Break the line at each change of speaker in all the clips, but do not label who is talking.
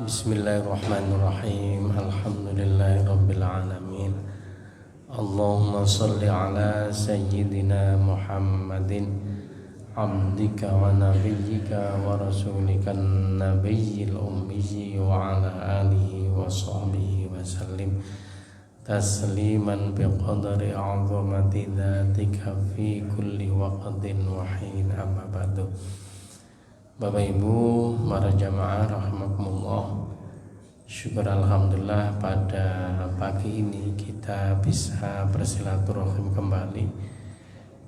Bismillahirrahmanirrahim. Alhamdulillahirabbil alamin. Allahumma shalli ala sayyidina Muhammadin abdika wa nabiyyika wa rasulikan nabiyyil ummiyyi wa ala alihi wa sahbihi wa sallim tasliman biqadri azamati dzatika fi kulli waqtin wa hin, amma ba'du. Bapak Ibu, para jamaah rahimakumullah, syukur alhamdulillah pada pagi ini kita bisa bersilaturahim kembali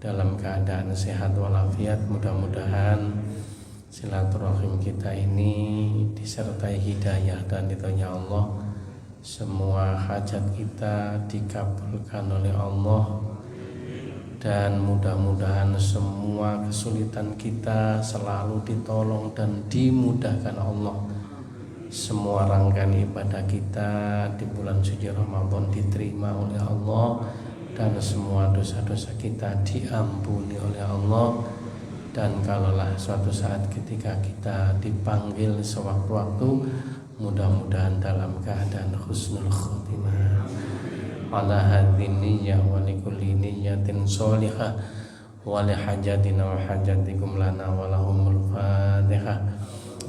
dalam keadaan sehat walafiat. Mudah-mudahan silaturahim kita ini disertai hidayah dan ridhonya Allah. Semua hajat kita dikabulkan oleh Allah, dan mudah-mudahan semua kesulitan kita selalu ditolong dan dimudahkan Allah. Semua rangkaian ibadah kita di bulan suci Ramadan diterima oleh Allah, dan semua dosa-dosa kita diampuni oleh Allah. Dan kalaulah suatu saat ketika kita dipanggil sewaktu-waktu, mudah-mudahan dalam keadaan husnul khotimah ala hadhin niyyah wa likulli niyyatin sholihah wa li hajatina wa hajatikum lana wa lahumul fatihah.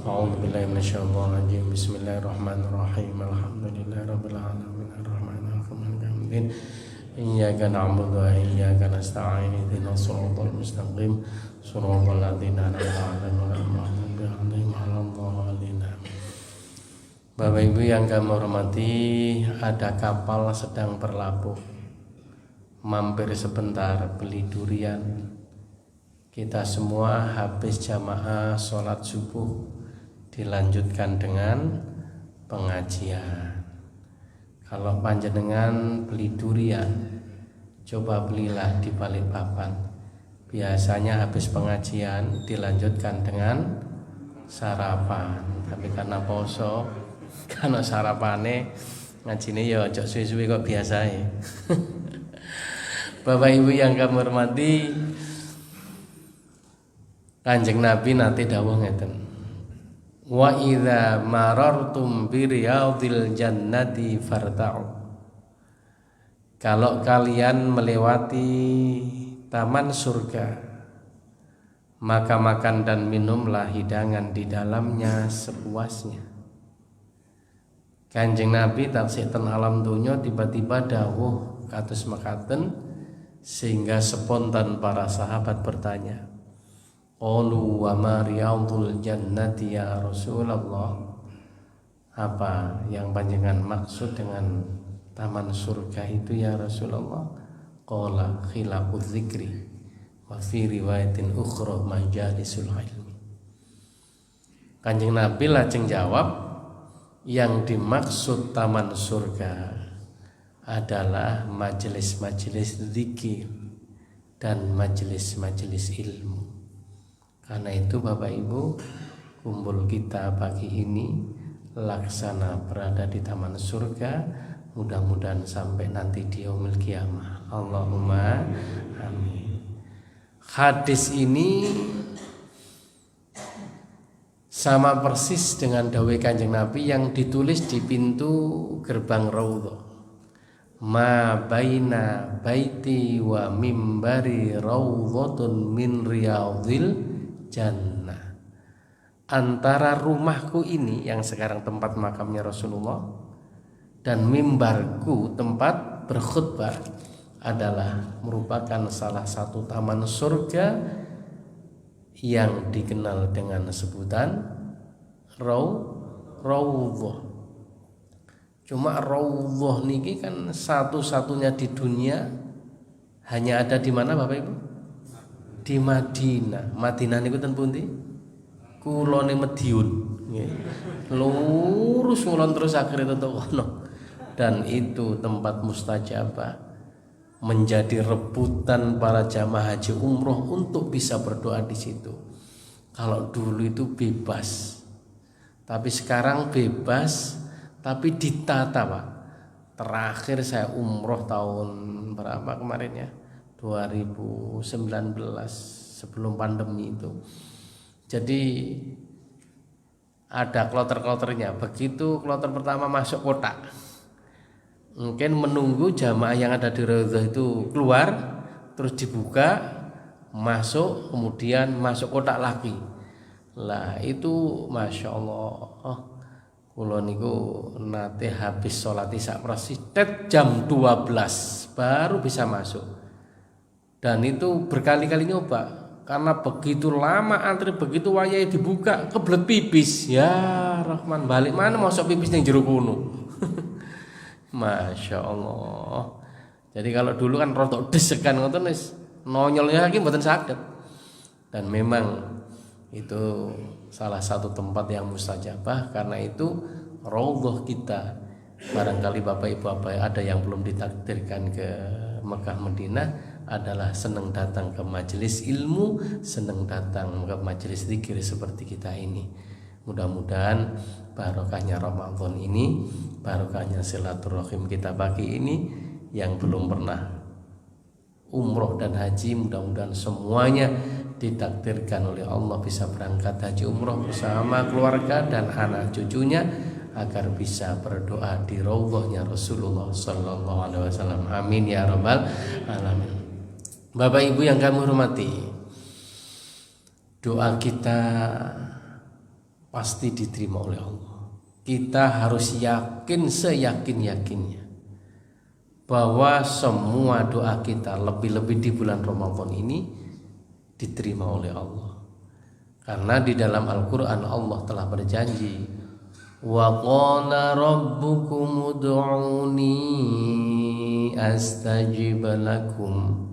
A'udzu billahi minasyaitonir rajim. Bismillahirrahmanirrahim. Alhamdulillahirabbil alamin arrahmanir rahim maliki yaumiddin. Iyyaka na'budu wa iyyaka nasta'in. Ihdinas siratal mustaqim. Shiratal ladzina an'amta 'alaihim ghairil maghdubi 'alaihim waladdallin. Bapak Ibu yang kami hormati, ada kapal sedang berlabuh. Mampir sebentar beli durian. Kita semua habis jamaah sholat subuh, dilanjutkan dengan pengajian. Kalau panjenengan beli durian, coba belilah di Balikpapan. Biasanya habis pengajian dilanjutkan dengan sarapan. Tapi karena poso, karena sarapane ngajine ya aja suwe-suwe kok biasae. Bapak Ibu yang kami hormati, Kanjeng Nabi nanti dawuh ngeten. Wa idza marartum bi riyadil jannati farta'u. Kalau kalian melewati taman surga, maka makan dan minumlah hidangan di dalamnya sepuasnya. Kanjeng Nabi taksih ten alam dunya tiba-tiba dawuh kados mekaten, sehingga spontan para sahabat bertanya, qalu wa ma riyadul jannati ya Rasulullah. Apa yang panjenengan maksud dengan taman surga itu ya Rasulullah? Qala khilaquz dzikri wa fi riwayatin ukhra majalisul ilmi. Kanjeng Nabi lajeng jawab, yang dimaksud taman surga adalah majelis-majelis zikir dan majelis-majelis ilmu. Karena itu Bapak Ibu, kumpul kita pagi ini laksana berada di taman surga. Mudah-mudahan sampai nanti di yaumil qiyamah. Allahumma amin. Hadis ini sama persis dengan dawuh Kanjeng Nabi yang ditulis di pintu gerbang Raudhah. Ma baina baiti wa mimbari raudhatun min riyadhil jannah. Antara rumahku ini yang sekarang tempat makamnya Rasulullah dan mimbarku tempat berkhutbah adalah merupakan salah satu taman surga yang dikenal dengan sebutan Raudhah. Cuma Raudhah niki kan satu-satunya di dunia, hanya ada di mana Bapak Ibu? Di Madinah. Madinah niku ten pundi? Kulone Madiun. Lurus ngulon terus akhirnya tetok kono. Dan itu tempat mustajabah, menjadi rebutan para jamaah haji umroh untuk bisa berdoa di situ. Kalau dulu itu bebas, tapi sekarang bebas, tapi ditata Pak. Terakhir saya umroh tahun berapa kemarin ya? 2019, sebelum pandemi itu. Jadi ada kloter-kloternya. Begitu kloter pertama masuk kotak, mungkin menunggu jamaah yang ada di Raudhah itu keluar, terus dibuka, masuk, kemudian masuk kotak lagi. Lah itu masya Allah, kula niku nate habis sholat isya persis jam 12 baru bisa masuk. Dan itu berkali-kali nyoba. Karena begitu lama antri, begitu wayai dibuka kebelet pipis. Ya Rahman, balik mana masuk pipis yang jero kono. Masya Allah. Jadi kalau dulu kan rotok desekan ngoten wis nonyolnya lagi mboten saged. Dan memang itu salah satu tempat yang mustajabah. Karena itu Raudhah kita, barangkali Bapak Ibu ada yang belum ditakdirkan ke Mekah Madinah, adalah senang datang ke majelis ilmu, senang datang ke majelis zikir seperti kita ini. Mudah-mudahan barokahnya Ramadan ini, barokahnya silaturahim kita pagi ini, yang belum pernah umroh dan haji, mudah-mudahan semuanya ditakdirkan oleh Allah bisa berangkat haji umroh bersama keluarga dan anak cucunya, agar bisa berdoa di raudhahnya Rasulullah sallallahu alaihi wasallam. Amin ya rabbal alamin. Bapak Ibu yang kami hormati, doa kita pasti diterima oleh Allah. Kita harus yakin seyakin-yakinnya bahwa semua doa kita, lebih-lebih di bulan Ramadan ini, diterima oleh Allah. Karena di dalam Al-Quran Allah telah berjanji, wa qala rabbukum ud'uni astajib lakum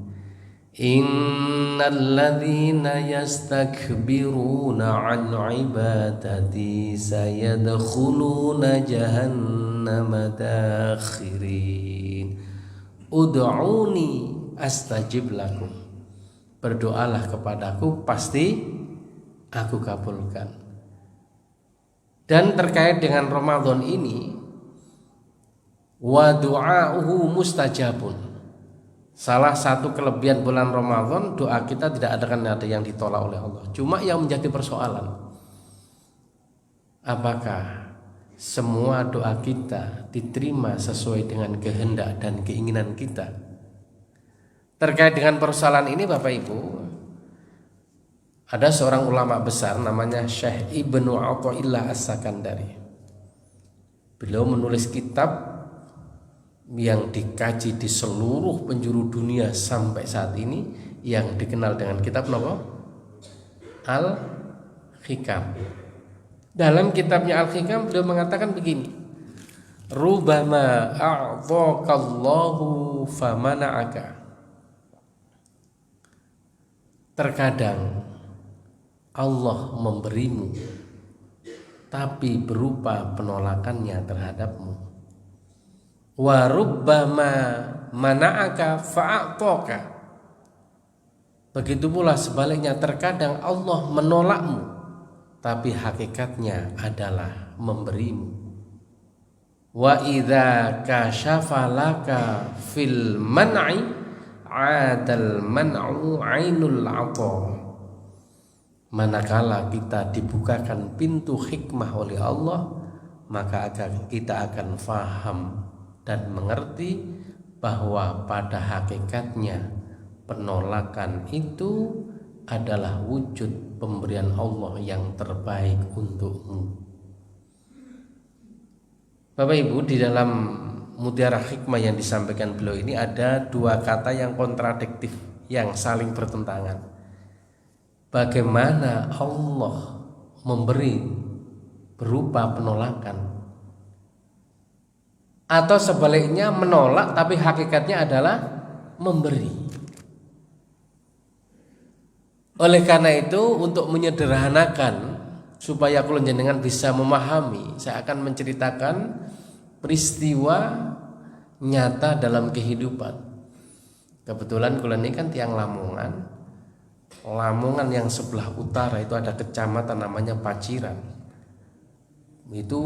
innal ladzina yastakbiruna an ibadati sayadkhuluna jahannama dakhirin. Ud'uni astajib lakum, berdoalah kepadaku pasti aku kabulkan. Dan terkait dengan Ramadan ini, wa du'a'uhu mustajabun. Salah satu kelebihan bulan Ramadan, doa kita tidak akan ada yang ditolak oleh Allah. Cuma yang menjadi persoalan, apakah semua doa kita diterima sesuai dengan kehendak dan keinginan kita? Terkait dengan persoalan ini Bapak Ibu, ada seorang ulama besar namanya Syekh Ibnu Athaillah As-Sakandari. Beliau menulis kitab yang dikaji di seluruh penjuru dunia sampai saat ini, yang dikenal dengan kitab apa? Al-Hikam. Dalam kitabnya Al-Hikam beliau mengatakan begini, rubama a'thakallahu famana'aka. Terkadang Allah memberimu tapi berupa penolakannya terhadapmu. Wa rubbama mana'aka fa'ataka. Begitu pula sebaliknya, terkadang Allah menolakmu tapi hakikatnya adalah memberimu. Wa idza kashafa laka fil man'i adal man'u ainul 'atha. Manakala kita dibukakan pintu hikmah oleh Allah, maka kita akan faham dan mengerti bahwa pada hakikatnya penolakan itu adalah wujud pemberian Allah yang terbaik untukmu. Bapak Ibu, di dalam mutiara hikmah yang disampaikan beliau ini ada dua kata yang kontradiktif, yang saling bertentangan. Bagaimana Allah memberi berupa penolakan, atau sebaliknya menolak tapi hakikatnya adalah memberi. Oleh karena itu, untuk menyederhanakan supaya kula jenengan bisa memahami, saya akan menceritakan peristiwa nyata dalam kehidupan. Kebetulan kula ini kan tiang Lamongan. Lamongan yang sebelah utara itu ada kecamatan namanya Paciran. Itu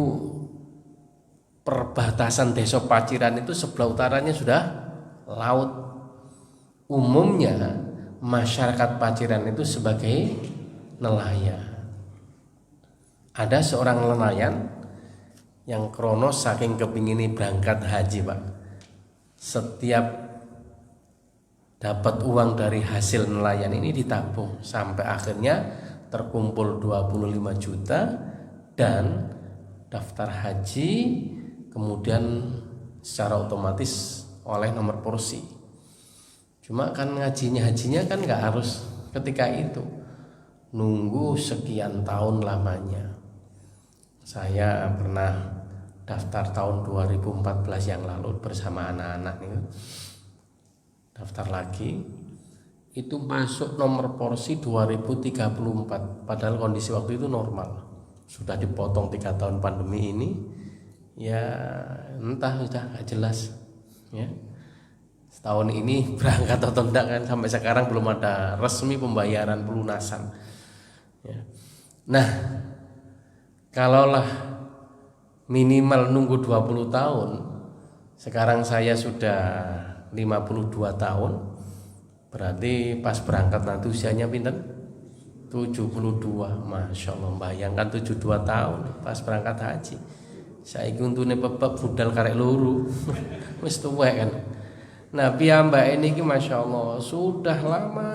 perbatasan desa Paciran itu sebelah utaranya sudah laut. Umumnya masyarakat Paciran itu sebagai nelayan. Ada seorang nelayan yang kronos saking kepingin berangkat haji, Pak. Setiap dapat uang dari hasil nelayan ini ditabung sampai akhirnya terkumpul 25 juta dan daftar haji kemudian secara otomatis oleh nomor porsi. Cuma kan hajinya kan nggak harus ketika itu, nunggu sekian tahun lamanya. Saya pernah daftar tahun 2014 yang lalu bersama anak-anak itu, daftar lagi, itu masuk nomor porsi 2034, padahal kondisi waktu itu normal. Sudah dipotong 3 tahun pandemi ini, ya entah sudah nggak jelas ya. Setahun ini berangkat atau enggak kan, sampai sekarang belum ada resmi pembayaran pelunasan ya. Nah, kalaulah minimal nunggu 20 tahun, sekarang saya sudah 52 tahun, berarti pas berangkat nanti usianya pinten? 72. Masya Allah, bayangkan 72 tahun pas berangkat haji. Saiki untune pepek budal karek loro. Wis tuwek kan. Nah, piyambak ini Masya Allah sudah lama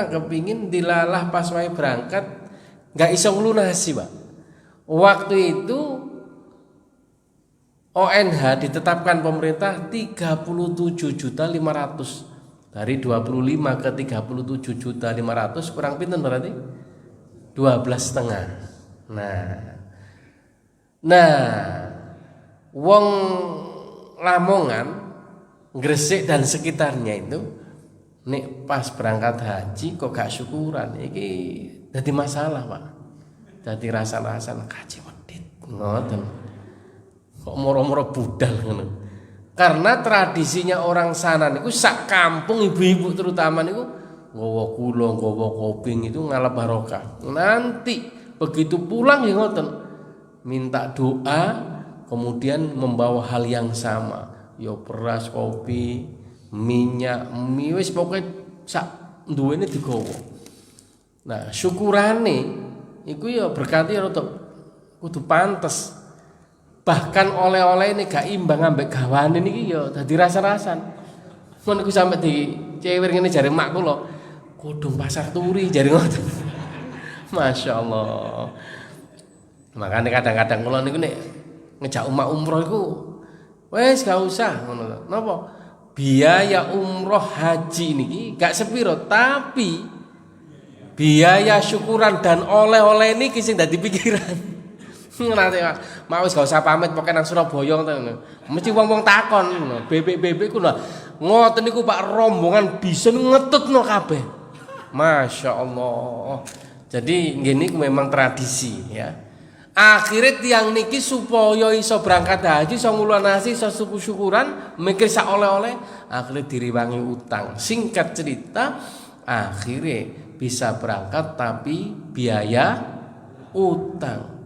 kepingin dilalah pas wae berangkat, nggak iso nglunasi, Pak. Waktu itu ONH ditetapkan pemerintah 37.500.000. Dari 25 ke 37.500.000 kurang pinten berarti 12,5. Nah, wong Lamongan, Gresik dan sekitarnya itu nek pas berangkat haji kok gak syukuran, iki dadi masalah, Pak. Dadi rasa-rasaan kaji medit ngoten. Kok moro-moro budal ngono. Karena tradisinya orang sana niku sak kampung ibu-ibu terutama niku nggawa kula, nggawa koping itu ngalap barokah. Nanti begitu pulang ya ngoten, minta doa, kemudian membawa hal yang sama, ya beras, kopi, minyak, mie, wis pokoke sak duwene digawa. Nah, syukurane iku ya berkati rada kudu pantes. Bahkan oleh-oleh ini gak imbang ambek gawane niki ya dadi rasa-rasan. Mun iku sampe di cewek ngene jare mak kula, kodong pasar turi jare ngoten. Masya Allah. Makanya kadang-kadang kula niku nek ngejak umat umroh iku wis gak usah ngono. Napa? Biaya umroh haji niki gak sepiro, tapi biaya syukuran dan oleh-oleh niki sing dadi pikiran. Nanti mau wis gak usah pamit pokoke nang Surabaya ngoten. Mesti wong-wong takon ngono. Bebek-bebek ku lho. Ngoten niku Pak, rombongan bison ngetutno kabeh. Masya Allah. Jadi ngene iku memang tradisi ya. Akhirnya tiang niki supaya iso berangkat haji, iso ngulunasi, iso syukuran, mikir sak oleh-oleh, akhirnya diriwangi utang. Singkat cerita, akhirnya bisa berangkat tapi biaya utang.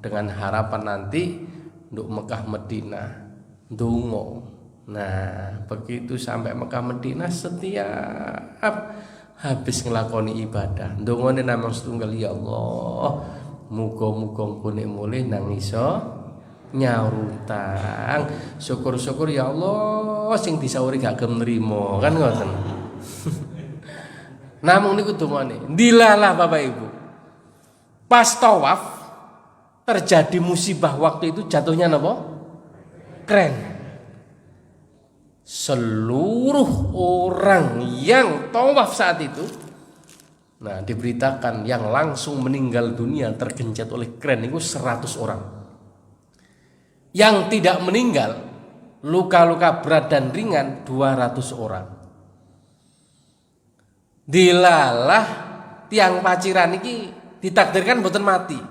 Dengan harapan nanti untuk Mekah Madinah ndonga. Nah, begitu sampai Mekah Madinah setiap habis ngelakoni ibadah ndongane namung setunggal, ya Allah, muga-muga kunik mulih nang iso nyaur utang. Syukur-syukur ya Allah sing disauri gak gelem nrimo, kan ngoten. Namung niku dongane. Dilalah Bapak Ibu. Pas tawaf terjadi musibah waktu itu, jatuhnya apa? Kren. Seluruh orang yang tawaf saat itu, nah diberitakan yang langsung meninggal dunia tergencet oleh kren itu 100 orang. Yang tidak meninggal, luka-luka berat dan ringan 200 orang. Dilalah tiang paciran iki ditakdirkan mboten mati.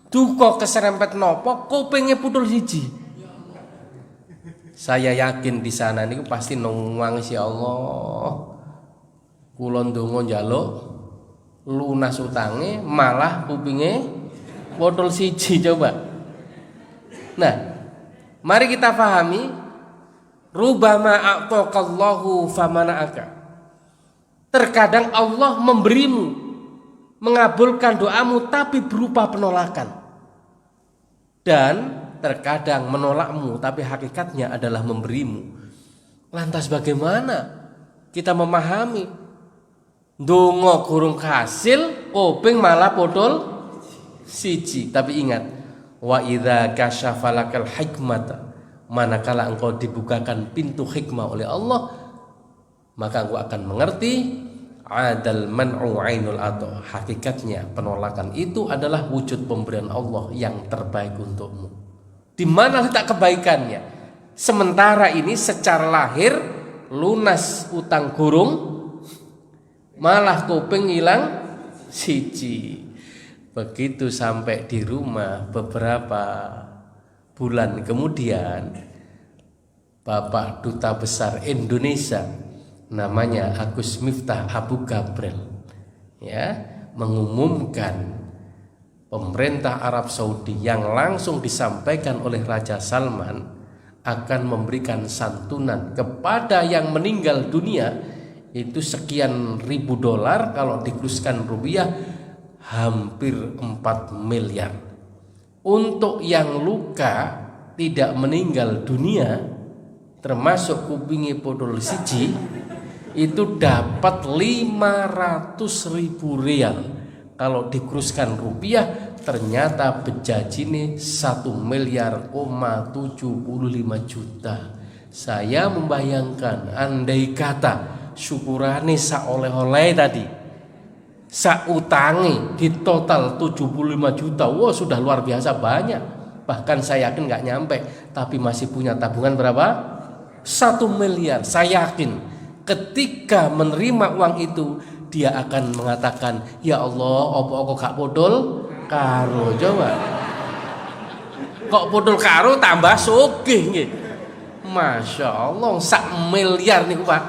Duka keserempet nopo, kupingnya putul siji. Saya yakin di sana niku pasti nangis, ya Allah. Kula ndonga njaluk lunas utange, malah kupinge putul siji coba. Nah, mari kita pahami rubama a'taqallahu famana'aka. Terkadang Allah memberimu mengabulkan doamu tapi berupa penolakan. Dan terkadang menolakmu tapi hakikatnya adalah memberimu. Lantas bagaimana kita memahami ndonga gurung kasil, kuping malah podol siji. Tapi ingat, wa idza kasyafalakal hikmata, manakala engkau dibukakan pintu hikmah oleh Allah, maka engkau akan mengerti adal man'u ainul ato. Hakikatnya penolakan itu adalah wujud pemberian Allah yang terbaik untukmu. Di mana letak kebaikannya? Sementara ini secara lahir lunas utang gurung, malah kuping hilang siji. Begitu sampai di rumah beberapa bulan kemudian, Bapak Duta Besar Indonesia namanya Agus Miftah Abu Gabriel mengumumkan pemerintah Arab Saudi yang langsung disampaikan oleh Raja Salman akan memberikan santunan kepada yang meninggal dunia itu sekian ribu dolar, kalau dikurskan rupiah hampir 4 miliar. Untuk yang luka tidak meninggal dunia termasuk kupingi podol siji itu dapat 500.000 rial. Kalau dikuruskan rupiah ternyata bejajine 1,75 juta. Saya membayangkan andai kata syukurane sak oleh-oleh tadi, sak utangi di total 75 juta, wah sudah luar biasa banyak. Bahkan saya yakin nggak nyampe, tapi masih punya tabungan berapa? 1 miliar. Saya yakin ketika menerima uang itu dia akan mengatakan, ya Allah, opo gak podol karo, coba. Kok podol karo tambah sugih nggih. Masya Allah, 1 miliar nih Pak.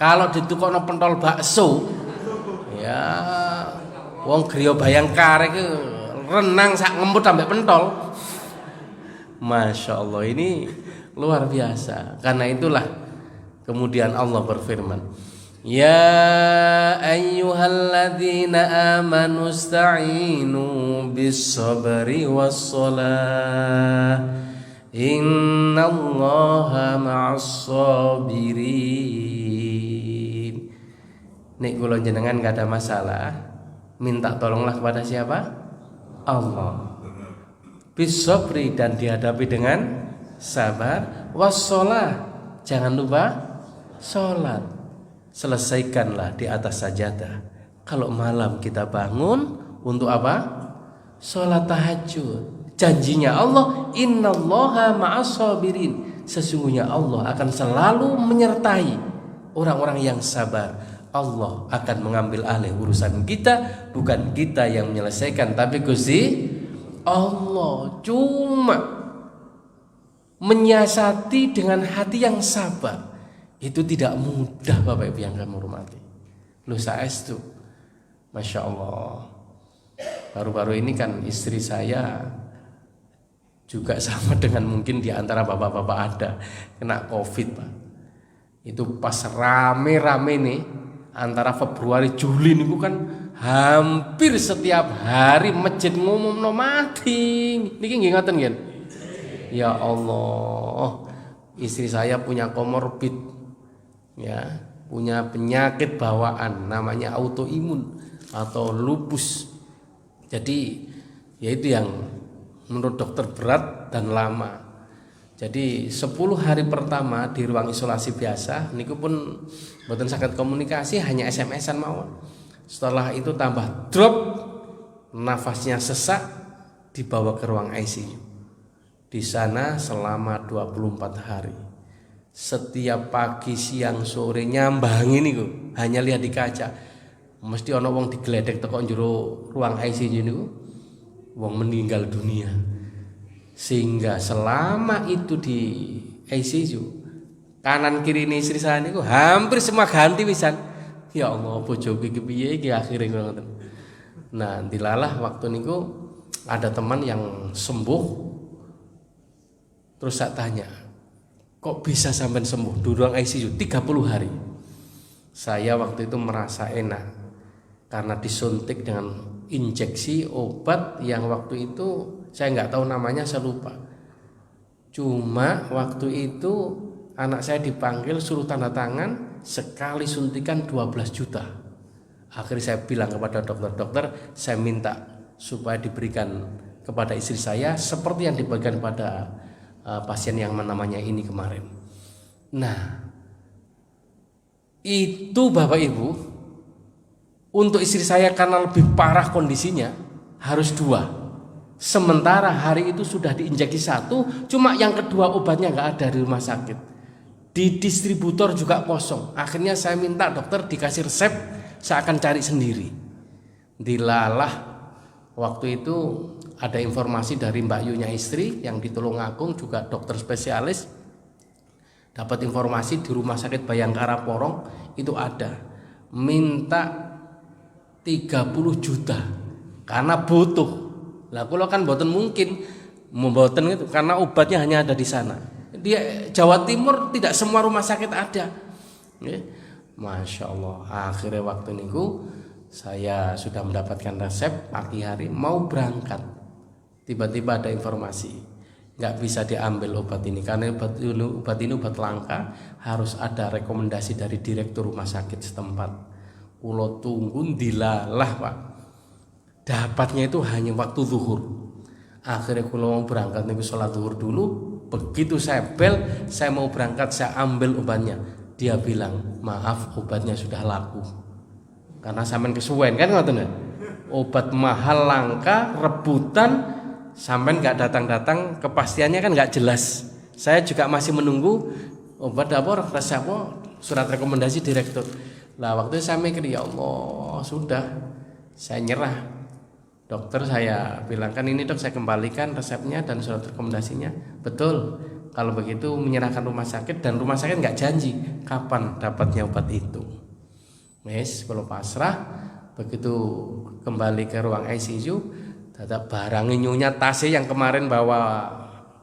Kalau ditukokno pentol bakso, ya wong griya Bayangkara iki renang sak ngemput sampai pentol. Masya Allah, ini luar biasa. Karena itulah kemudian Allah berfirman, ya ayyuhalladzina amanu ista'inu bis-sabri was-shalah innallaha ma'as-sabirin. Nek kula jenengan gak ada masalah, minta tolonglah kepada siapa? Allah. Bis-sabri, dan dihadapi dengan sabar, was-shalah, jangan lupa sholat. Selesaikanlah di atas sajadah. Kalau malam kita bangun untuk apa? Sholat tahajud. Janjinya Allah, innallaha ma'as-sabirin. Sesungguhnya Allah akan selalu menyertai orang-orang yang sabar. Allah akan mengambil alih urusan kita, bukan kita yang menyelesaikan, tapi Gusti Allah. Cuma menyiasati dengan hati yang sabar itu tidak mudah, Bapak Ibu yang kami hormati. Lu saestu, Masya Allah. Baru-baru ini kan istri saya juga sama dengan mungkin di antara bapak-bapak ada kena COVID, Pak. Itu pas rame-rame nih antara Februari Juli niku kan hampir setiap hari masjid ngumumno mati. Niki nggih ngoten nggih. Ya Allah, istri saya punya komorbid, ya, punya penyakit bawaan namanya autoimun atau lupus. Jadi yaitu yang menurut dokter berat dan lama. Jadi 10 hari pertama di ruang isolasi biasa niku pun mboten saged komunikasi, hanya SMS-an mawon. Setelah itu tambah drop, nafasnya sesak, dibawa ke ruang ICU. Di sana selama 24 hari. Setiap pagi, siang, sore nyambangi niku, hanya lihat di kaca. Mesti ana wong digledek teko njero ruang ICU niku. Wong meninggal dunia. Sehingga selama itu di ICU, kanan kiri ini istri saya niku hampir semua ganti pisan. Ya Allah, bojoku iki piye iki akhire ngoten. Nah, dilalah waktu niku ada teman yang sembuh. Terus saya tanya, kok bisa sampai sembuh di ruang ICU 30 hari? Saya waktu itu merasa enak karena disuntik dengan injeksi obat yang waktu itu saya nggak tahu namanya, saya lupa. Cuma waktu itu anak saya dipanggil suruh tanda tangan, sekali suntikan 12 juta. Akhirnya saya bilang kepada dokter, saya minta supaya diberikan kepada istri saya seperti yang diberikan pada pasien yang namanya ini kemarin. Nah, itu Bapak Ibu, untuk istri saya karena lebih parah kondisinya harus 2. Sementara hari itu sudah diinjeksi 1, cuma yang kedua obatnya nggak ada di rumah sakit. Di distributor juga kosong. Akhirnya saya minta dokter dikasih resep, saya akan cari sendiri. Dilalah waktu itu ada informasi dari Mbak Yunya istri yang di Tulungagung juga dokter spesialis. Dapat informasi di rumah sakit Bayangkara Porong itu ada. Minta 30 juta karena butuh. Lah kula kan mboten mungkin mboten itu karena obatnya hanya ada di sana. Dia Jawa Timur tidak semua rumah sakit ada. Masya Allah. Akhirnya waktu niku saya sudah mendapatkan resep, pagi hari mau berangkat. Tiba-tiba ada informasi nggak bisa diambil obat ini karena obat ini obat langka, harus ada rekomendasi dari direktur rumah sakit setempat. Kulo tunggu dilalah Pak. Dapatnya itu hanya waktu zuhur. Akhirnya kulo mau berangkat niku sholat zuhur dulu. Begitu saya bel, saya mau berangkat, saya ambil obatnya. Dia bilang, maaf obatnya sudah laku. Karena sampean kesuwen kan ngoten. Obat mahal langka, rebutan, sampean nggak datang-datang, kepastiannya kan nggak jelas. Saya juga masih menunggu obat apa, resep apa, surat rekomendasi direktur. Lah waktu itu saya mikir, ya Allah sudah, saya nyerah. Dokter saya bilang, kan ini dok saya kembalikan resepnya dan surat rekomendasinya. Betul, kalau begitu menyerahkan rumah sakit, dan rumah sakit nggak janji kapan dapatnya obat itu. Wes kalau pasrah, begitu kembali ke ruang ICU, tetap barang nyonya tasnya yang kemarin bawa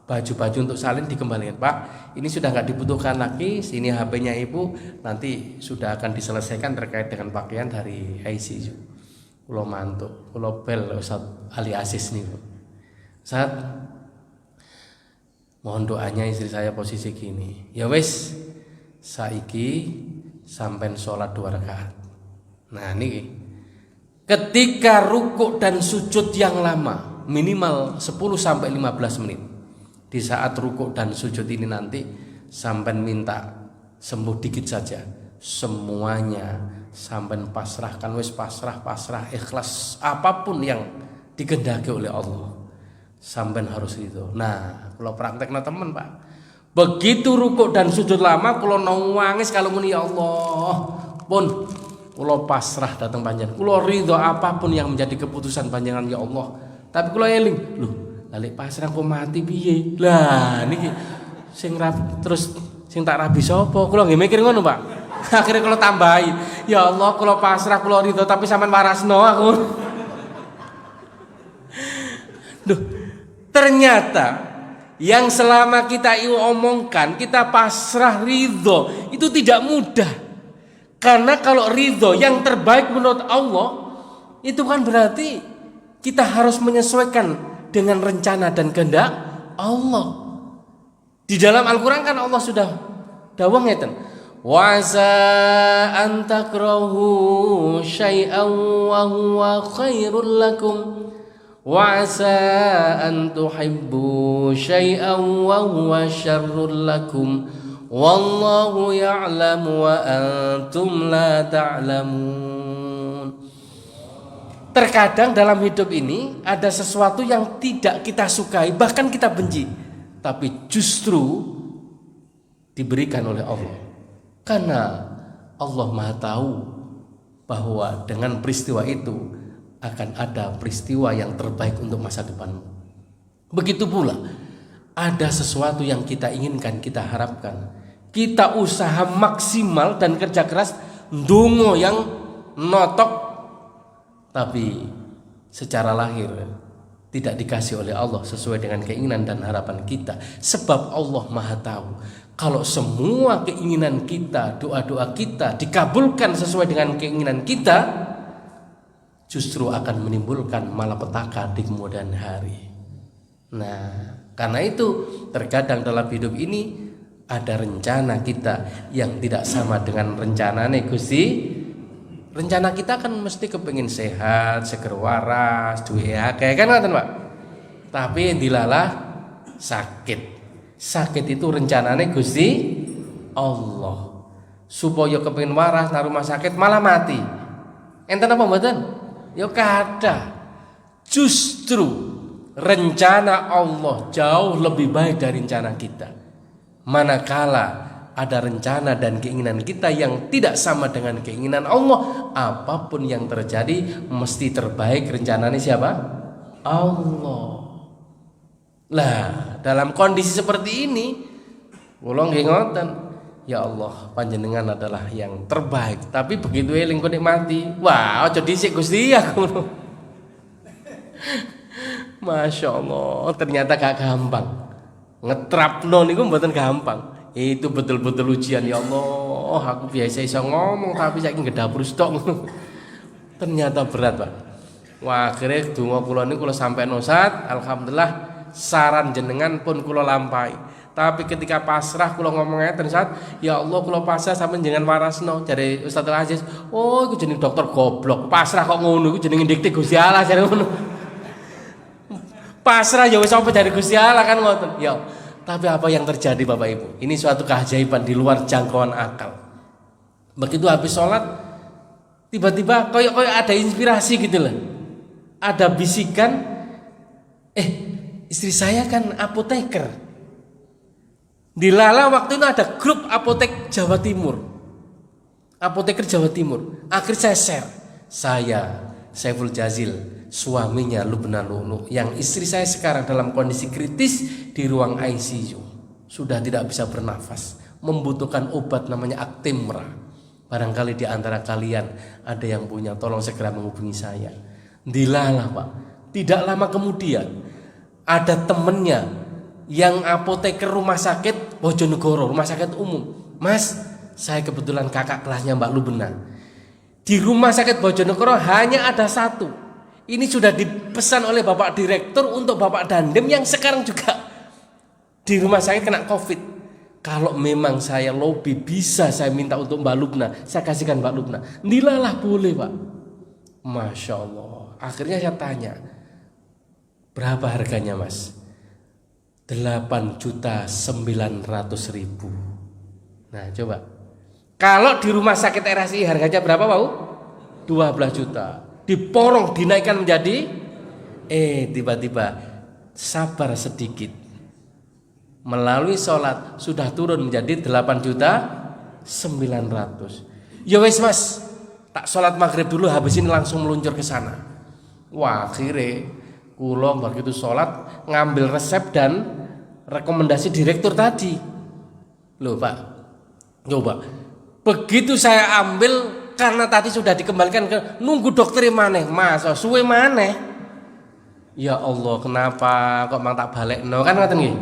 baju-baju untuk salin dikembalikan. Pak, ini sudah nggak dibutuhkan lagi, sini HP-nya ibu, nanti sudah akan diselesaikan terkait dengan pakaian dari ICU. Kulo mantuk, kulo bel Ustaz Ali Asis nih. Ustaz, mohon doanya istri saya posisi gini. Ya wes, saiki sampai sholat 2 rakaat. Nah ini ketika rukuk dan sujud yang lama, minimal 10-15 menit. Di saat rukuk dan sujud ini nanti sampai minta sembuh dikit saja, semuanya sampai pasrahkan, wis pasrah ikhlas apapun yang dikehendaki oleh Allah, sampai harus itu. Nah kalau prakteknya teman Pak, begitu rukuk dan sujud lama kalau nangis kalau muni ya Allah pun kulo pasrah datang panjenengan, kulo ridho apapun yang menjadi keputusan panjenengan ya Allah. Tapi kulo eling loh, lalik pasrah kok mati piye lah niki sing terus sing tak rabi sapa, kulo nggih mikir ngono Pak. Akhirnya kalau tambahin, ya Allah kalau pasrah kalau ridho tapi sampean warasno aku. Duh, ternyata yang selama kita omongkan, kita pasrah ridho itu tidak mudah. Karena kalau ridho yang terbaik menurut Allah, itu kan berarti kita harus menyesuaikan dengan rencana dan kehendak Allah. Di dalam Al-Quran kan Allah sudah dawuh ngeten. Wa asa an takrahu syai'an wa huwa khairul lakum wa asa an tuhibbu syai'an wa huwa syarrul lakum wallahu ya'lamu wa antum la ta'lamun. Terkadang dalam hidup ini ada sesuatu yang tidak kita sukai, bahkan kita benci, tapi justru diberikan oleh Allah. Karena Allah Maha tahu bahwa dengan peristiwa itu akan ada peristiwa yang terbaik untuk masa depanmu. Begitu pula ada sesuatu yang kita inginkan, kita harapkan, kita usaha maksimal dan kerja keras, ndonga yang notok, tapi secara lahir tidak dikasih oleh Allah sesuai dengan keinginan dan harapan kita. Sebab Allah Maha tahu kalau semua keinginan kita, doa-doa kita dikabulkan sesuai dengan keinginan kita, justru akan menimbulkan malapetaka di kemudian hari. Nah, karena itu terkadang dalam hidup ini ada rencana kita yang tidak sama dengan rencana Gusti. Rencana kita kan mesti kepengin sehat, seger waras, duwe akeh kan ngoten, Pak. Tapi dilalah sakit. Sakit itu rencanane Gusti Allah. Supaya kepengin waras nang rumah sakit malah mati. Enten apa mboten? Ya kada. Justru rencana Allah jauh lebih baik dari rencana kita. Manakala ada rencana dan keinginan kita yang tidak sama dengan keinginan Allah, apapun yang terjadi mesti terbaik rencananya siapa? Allah. Lah, dalam kondisi seperti ini, kula nggih ngoten, ya Allah, panjenengan adalah yang terbaik. Tapi begitu eling kok mati, wah aja dhisik Gusti aku. Masya Allah, ternyata gak gampang. Ngetrapno niku mboten gampang. Itu betul-betul ujian, ya Allah. Aku biasa iso ngomong tapi saiki ngedapur stok. Ternyata berat, Pak. Wah, akhirnya donga kula niku kula sampai nosat, alhamdulillah saran jenengan pun kula lampahi. Tapi ketika pasrah kula ngomongnya ternyata ya Allah kula pasrah sampeyan jenengan warasno. Jare Ustaz Aziz, "Oh, iku jeneng dokter goblok. Pasrah kok ngono iku jenenge ndikte Gusti Allah," jare ngono. Pasrah ya wis apa jare Gusti Allah kan ngoten. Ya. Tapi apa yang terjadi Bapak Ibu? Ini suatu keajaiban di luar jangkauan akal. Begitu habis sholat, tiba-tiba koyok ada inspirasi gitu loh. Ada bisikan, istri saya kan apoteker. Di Lala waktu itu ada grup apotek Jawa Timur. Apoteker Jawa Timur. Akhirnya saya share. Saya, Saiful Jazil, suaminya Lubna Lulu, yang istri saya sekarang dalam kondisi kritis di ruang ICU, sudah tidak bisa bernafas, membutuhkan obat namanya Actemra. Barangkali di antara kalian ada yang punya, tolong segera menghubungi saya. Dilalah Pak. Tidak lama kemudian ada temennya yang apoteker rumah sakit Bojonegoro, rumah sakit umum. Mas, saya kebetulan kakak kelasnya Mbak Lubna. Di rumah sakit Bojonegoro hanya ada satu. Ini sudah dipesan oleh Bapak Direktur untuk Bapak Dandem yang sekarang juga di rumah sakit kena COVID. Kalau memang saya lobby bisa saya minta untuk Mbak Lubna, saya kasihkan Mbak Lubna. Nilalah boleh Pak. Masya Allah. Akhirnya saya tanya, berapa harganya Mas? 8.900.000. Nah coba. Kalau di rumah sakit RSI harganya berapa Pak? 12 juta. Diporong dinaikkan menjadi tiba-tiba sabar sedikit, melalui sholat sudah turun menjadi 8.900.000. Ya wes Mas, tak sholat maghrib dulu, habis ini langsung meluncur ke sana. Wah akhirnya kula begitu sholat ngambil resep dan rekomendasi direktur tadi. Loh Pak, coba begitu saya ambil, karena tadi sudah dikembalikan ke nunggu dokter maneh, masa suwe maneh. Ya Allah, kenapa kok mang tak balekno kan ngoten nggih.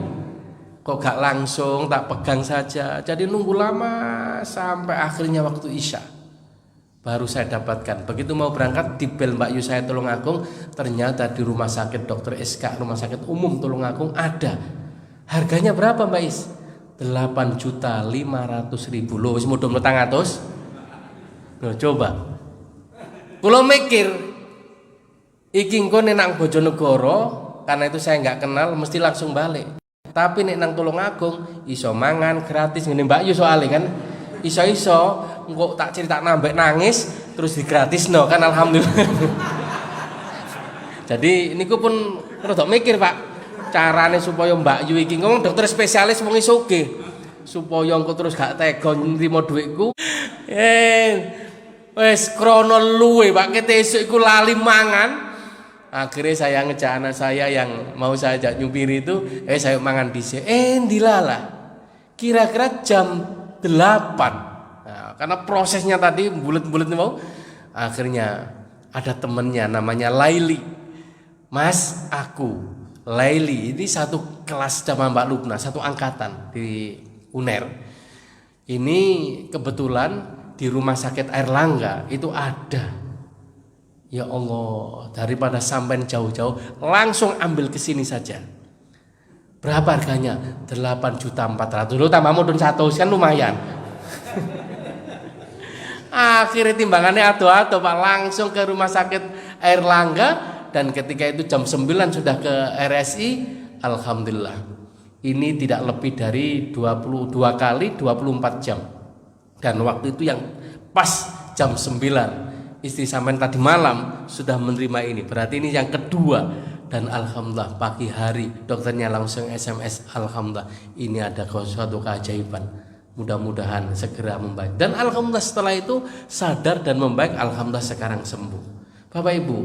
Kok gak langsung tak pegang saja. Jadi nunggu lama sampai akhirnya waktu Isya baru saya dapatkan. Begitu mau berangkat di bel Mbak Yu saya Tulungagung, ternyata di rumah sakit Dr. SK, rumah sakit umum Tulungagung ada. Harganya berapa Mbak Is? 8.500.000. Loh wis mudhun 400. Loh coba, kalau mikir, iki engko nang Bojonegoro, karena itu saya nggak kenal, mesti langsung balik. Tapi nek nang Tulungagung, iso mangan gratis ngene Mbak Yu soalnya kan, iso engko tak cerita nambah nangis, terus digratis no kan alhamdulillah. Jadi niku pun rada mikir Pak, carane supaya Mbak Yu iki ngomong dokter spesialis wong isoge, supaya engko terus gak tega nrimo dhuwitku. Wes krono luwe Pak, kete esuk iku lali mangan. Akhirnya saya ngejak anak saya yang mau saya ajak nyupiri itu, saya mangan dhisik. Ndilalah. Kira-kira jam 8. Nah, karena prosesnya tadi bulet-bulet mau. Akhirnya ada temennya namanya Laili. Mas, aku Laili ini satu kelas sama Mbak Lubna, satu angkatan di UNER. Ini kebetulan di rumah sakit Airlangga itu ada. Ya Allah, daripada sampai jauh-jauh, langsung ambil ke sini saja. Berapa harganya? 8.400.000. Lu tambah mudun 1 kan lumayan. Akhirnya timbangannya ado-ado Pak, langsung ke rumah sakit Airlangga, dan ketika itu jam 9 sudah ke RSI. Alhamdulillah. Ini tidak lebih dari 22 kali 24 jam. Dan waktu itu yang pas jam 9. Istri sampean tadi malam sudah menerima ini. Berarti ini yang kedua. Dan alhamdulillah pagi hari dokternya langsung SMS, alhamdulillah ini ada suatu keajaiban. Mudah-mudahan segera membaik. Dan alhamdulillah setelah itu sadar dan membaik. Alhamdulillah sekarang sembuh. Bapak Ibu,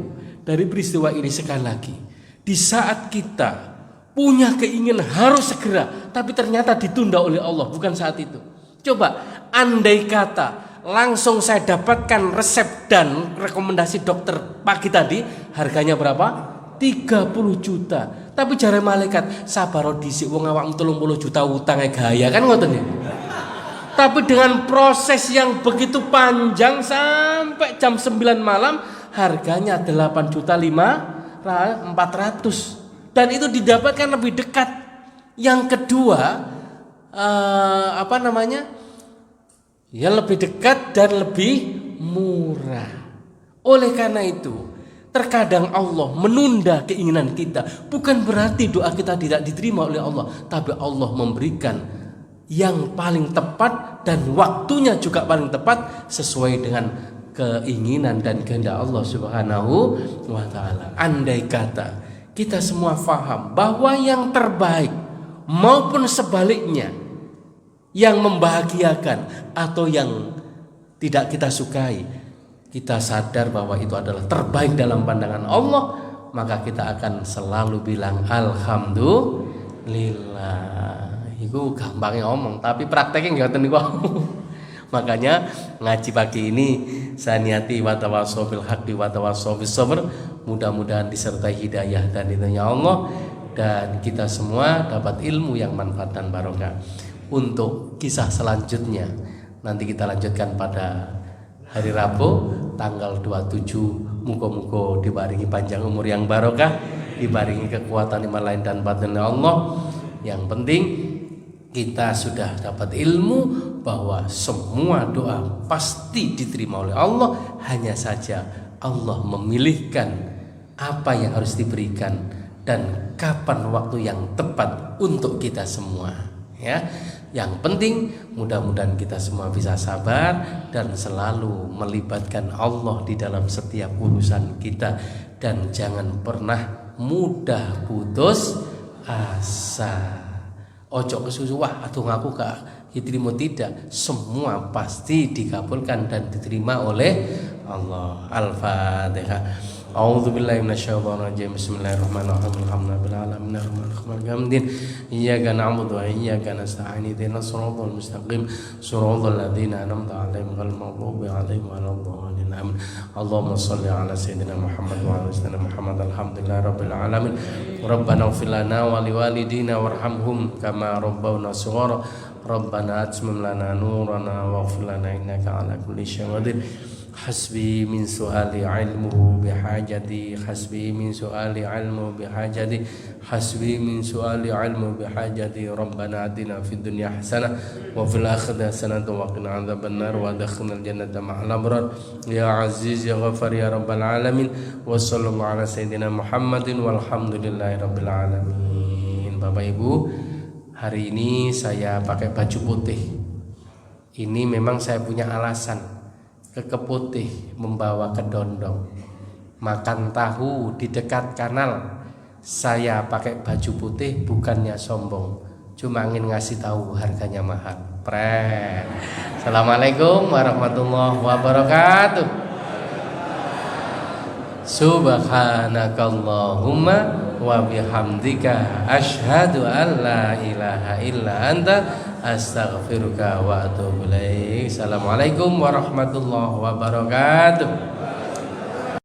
dari peristiwa ini sekali lagi, di saat kita punya keinginan harus segera, tapi ternyata ditunda oleh Allah, bukan saat itu. Coba andai kata langsung saya dapatkan resep dan rekomendasi dokter pagi tadi, harganya berapa? 30 juta. Tapi jare malaikat, sabar dhisik wong awakmu 30 juta utange gaya kan ngoten ya. Tapi dengan proses yang begitu panjang sampai jam 9 malam, harganya 8.400.000. Dan itu didapatkan lebih dekat. Yang kedua, ya lebih dekat dan lebih murah. Oleh karena itu, terkadang Allah menunda keinginan kita. Bukan berarti doa kita tidak diterima oleh Allah, tapi Allah memberikan yang paling tepat dan waktunya juga paling tepat sesuai dengan keinginan dan kehendak Allah Subhanahu wa taala. Andai kata kita semua faham bahwa yang terbaik maupun sebaliknya, yang membahagiakan atau yang tidak kita sukai, kita sadar bahwa itu adalah terbaik dalam pandangan Allah, maka kita akan selalu bilang alhamdulillah. Itu gampangnya ngomong, tapi prakteknya nggak niku. Makanya ngaji pagi ini saya niati watawasau bil haqqi watawasau bis sabr, mudah-mudahan disertai hidayah dan ridhonya Allah, dan kita semua dapat ilmu yang manfaat dan barokah. Untuk kisah selanjutnya nanti kita lanjutkan pada hari Rabu tanggal 27. Muga-muga dibaringi panjang umur yang barokah, dibaringi kekuatan iman lain dan batin Allah. Yang penting kita sudah dapat ilmu bahwa semua doa pasti diterima oleh Allah. Hanya saja Allah memilihkan apa yang harus diberikan dan kapan waktu yang tepat untuk kita semua, ya. Yang penting mudah-mudahan kita semua bisa sabar dan selalu melibatkan Allah di dalam setiap urusan kita, dan jangan pernah mudah putus asa. Ojo kesusu, wah aduh ngaku gak diterima, tidak. Semua pasti dikabulkan dan diterima oleh Allah. Al-Fatihah. A'udzubillahi minasyaitonirrajim. Bismillahirrahmanirrahim. Alhamdulillahirabbil alamin arrahmanirrahim hamdin iyyaka na'budu wa iyyaka nasta'in ihdinas siratal mustaqim siratal ladzina an'amta 'alaihim ghairil maghdubi 'alaihim waladdallin. Amin. Allahumma shalli 'ala sayyidina Muhammad wa 'ala sayyidina Muhammad. Alhamdulillahirabbil alamin. Rabbana ighfir lana wa liwalidina warhamhum kama rabbawna shighara. Rabbana atmim lana nurana waghfir lana innaka 'ala kulli syai'in qadir. Hasbi min su'ali ilmuhu bihajati, hasbi min su'ali ilmu bihajati, hasbi min su'ali ilmu bihajati. Rabbana atina fid dunya hasanah wa fil akhirati hasanah wa qina adzabannar wa adkhilnal jannata ma'al abrar ya aziz ya ghafar ya rabbal alamin. Wa sallallahu ala sayyidina Muhammadin walhamdulillahi rabbil alamin. Bapak Ibu, hari ini saya pakai baju putih. Ini memang saya punya alasan. Kekeputih membawa kedondong, makan tahu di dekat kanal. Saya pakai baju putih bukannya sombong, cuma ingin ngasih tahu harganya mahal. Assalamualaikum warahmatullahi wabarakatuh. Subhanakallahumma wa bihamdika asyhadu an la ilaha illa anta astaghfiruka wa atubu ilaik. Assalamualaikum warahmatullahi wabarakatuh.